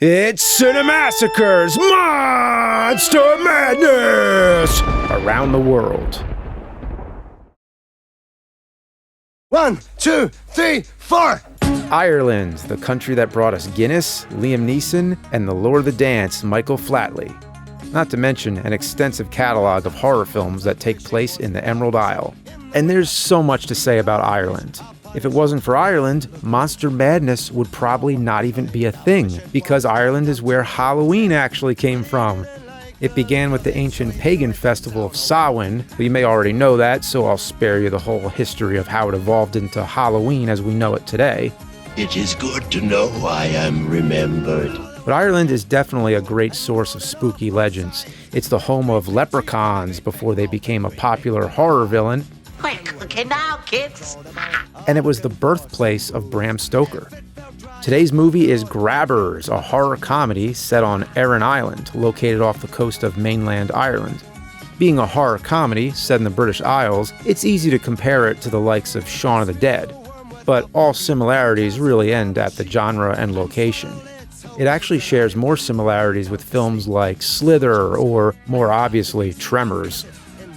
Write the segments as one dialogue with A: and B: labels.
A: It's Cinemassacre's Monster Madness around the world.
B: 1, 2, 3, 4.
A: Ireland, the country that brought us Guinness, Liam Neeson, and the Lord of the Dance, Michael Flatley. Not to mention an extensive catalog of horror films that take place in the Emerald Isle. And there's so much to say about Ireland. If it wasn't for Ireland, Monster Madness would probably not even be a thing, because Ireland is where Halloween actually came from. It began with the ancient pagan festival of Samhain, but you may already know that, so I'll spare you the whole history of how it evolved into Halloween as we know it today.
B: It is good to know I am remembered.
A: But Ireland is definitely a great source of spooky legends. It's the home of leprechauns before they became a popular horror villain.
C: We're cooking now, kids.
A: And it was the birthplace of Bram Stoker. Today's movie is Grabbers, a horror comedy set on Arran Island, located off the coast of mainland Ireland. Being a horror comedy set in the British Isles, it's easy to compare it to the likes of Shaun of the Dead, but all similarities really end at the genre and location. It actually shares more similarities with films like Slither or, more obviously, Tremors.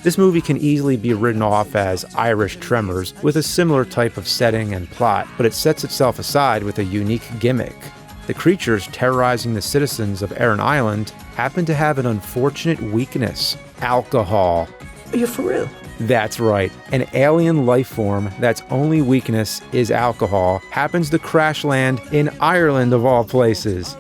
A: This movie can easily be written off as Irish Tremors, with a similar type of setting and plot, but it sets itself aside with a unique gimmick. The creatures terrorizing the citizens of Arran Island happen to have an unfortunate weakness: alcohol.
C: Are you for real?
A: That's right. An alien life form that's only weakness is alcohol happens to crash land in Ireland of all places.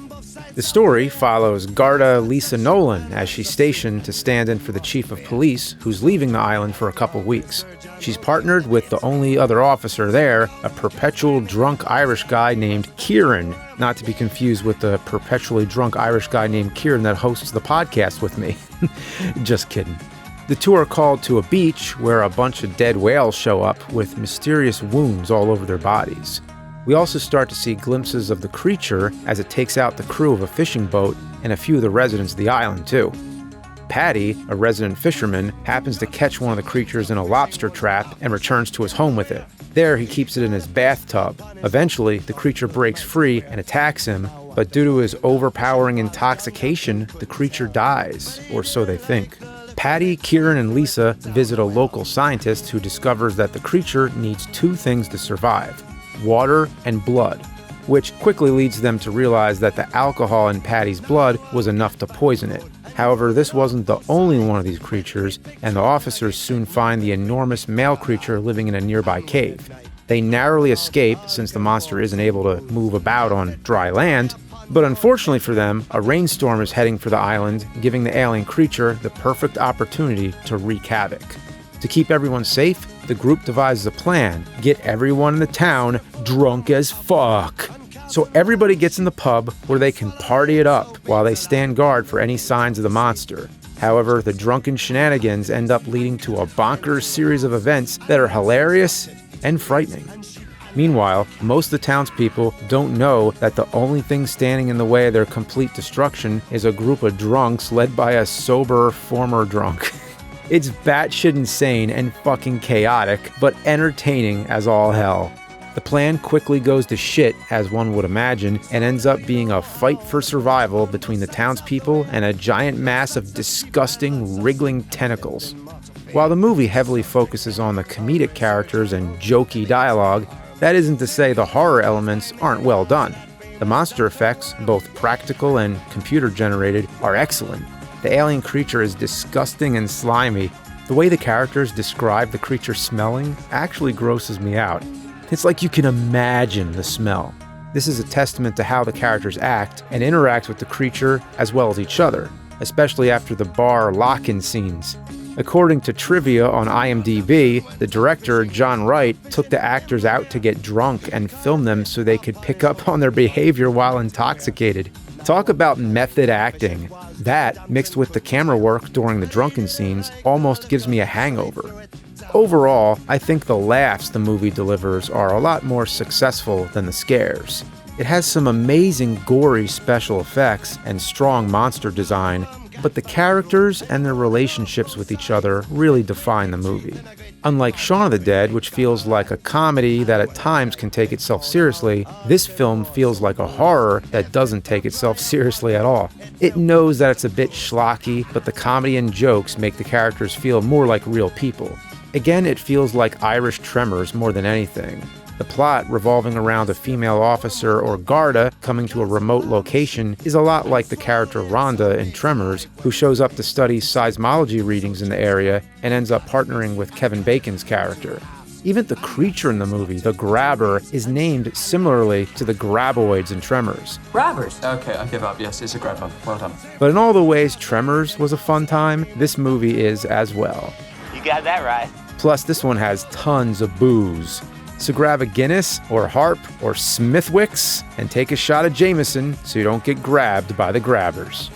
A: The story follows Garda Lisa Nolan as she's stationed to stand in for the chief of police who's leaving the island for a couple weeks. She's partnered with the only other officer there, a perpetual drunk Irish guy named Kieran, not to be confused with the perpetually drunk Irish guy named Kieran that hosts the podcast with me. Just kidding. The two are called to a beach where a bunch of dead whales show up with mysterious wounds all over their bodies. We also start to see glimpses of the creature as it takes out the crew of a fishing boat and a few of the residents of the island too. Paddy, a resident fisherman, happens to catch one of the creatures in a lobster trap and returns to his home with it. There he keeps it in his bathtub. Eventually, the creature breaks free and attacks him, but due to his overpowering intoxication, the creature dies, or so they think. Paddy, Kieran, and Lisa visit a local scientist who discovers that the creature needs two things to survive: water and blood, which quickly leads them to realize that the alcohol in Paddy's blood was enough to poison it. However, this wasn't the only one of these creatures, and the officers soon find the enormous male creature living in a nearby cave. They narrowly escape since the monster isn't able to move about on dry land, but unfortunately for them, a rainstorm is heading for the island, giving the alien creature the perfect opportunity to wreak havoc. To keep everyone safe, the group devises a plan: get everyone in the town drunk as fuck. So everybody gets in the pub where they can party it up while they stand guard for any signs of the monster. However, the drunken shenanigans end up leading to a bonkers series of events that are hilarious and frightening. Meanwhile, most of the townspeople don't know that the only thing standing in the way of their complete destruction is a group of drunks led by a sober former drunk. It's batshit insane and fucking chaotic, but entertaining as all hell. The plan quickly goes to shit, as one would imagine, and ends up being a fight for survival between the townspeople and a giant mass of disgusting, wriggling tentacles. While the movie heavily focuses on the comedic characters and jokey dialogue, that isn't to say the horror elements aren't well done. The monster effects, both practical and computer-generated, are excellent. The alien creature is disgusting and slimy. The way the characters describe the creature smelling actually grosses me out. It's like you can imagine the smell. This is a testament to how the characters act and interact with the creature as well as each other, especially after the bar lock-in scenes. According to trivia on IMDb, the director, John Wright, took the actors out to get drunk and film them so they could pick up on their behavior while intoxicated. Talk about method acting. That, mixed with the camera work during the drunken scenes, almost gives me a hangover. Overall, I think the laughs the movie delivers are a lot more successful than the scares. It has some amazing gory special effects and strong monster design, but the characters and their relationships with each other really define the movie. Unlike Shaun of the Dead, which feels like a comedy that at times can take itself seriously, this film feels like a horror that doesn't take itself seriously at all. It knows that it's a bit schlocky, but the comedy and jokes make the characters feel more like real people. Again, it feels like Irish Tremors more than anything. The plot, revolving around a female officer or Garda coming to a remote location, is a lot like the character Rhonda in Tremors, who shows up to study seismology readings in the area and ends up partnering with Kevin Bacon's character. Even the creature in the movie, the Grabber, is named similarly to the graboids in Tremors.
D: Grabbers? Okay, I give up. Yes, it's a grabber. Well done.
A: But in all the ways Tremors was a fun time, this movie is as well.
C: You got that right.
A: Plus, this one has tons of booze. So grab a Guinness, or Harp, or Smithwick's, and take a shot of Jameson so you don't get grabbed by the grabbers.